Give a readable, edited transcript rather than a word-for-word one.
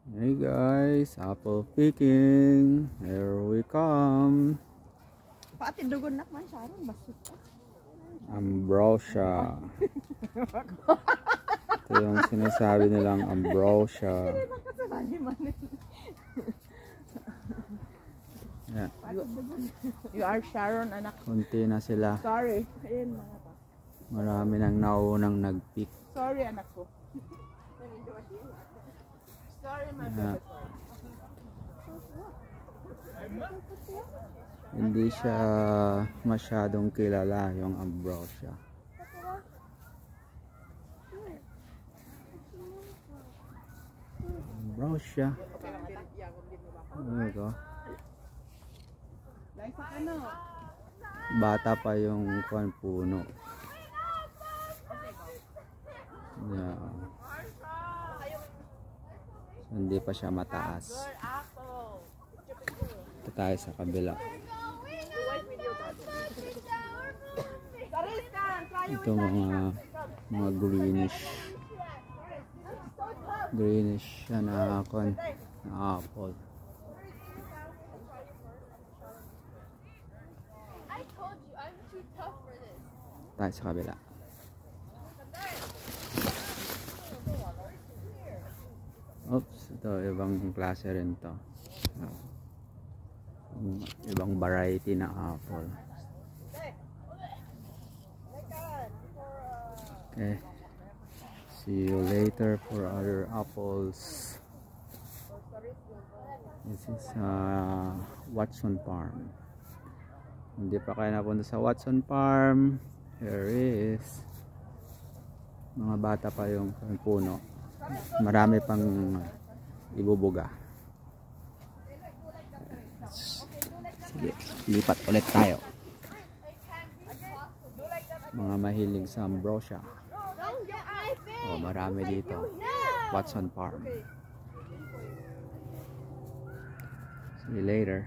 Hey guys, apple picking. Here we come. Pati dugon nak man sarong basut. Ambrosia. Ito yung sinasabi nilang ambrosia. Yeah. You are Sharon, anak. Kunti na sila. Sorry. Ayun mga pa. Marami nang naunang nag-pick. Sorry, anak ko. Sorry, my Yeah. baby. Hindi siya masyadong kilala yung ambrosia. Ambrosia. Ano ito? Bata pa yung puno. Yeah. So, hindi pa siya mataas. Ito tayo sa kabila. Ito mga greenish siya na apple. Tayo sa kabila. Oops, ito ibang klase rin to. Ibang variety na apple. Okay. See you later for other apples. This is Watson Farm. Hindi pa kayo napunta sa Watson Farm. Here is mga bata pa yung puno. Marami pang ibubuga. Sige, lipat ulit tayo. Mga mahilig sa ambrosia. Oh, marami dito. Watson Farm. See you later.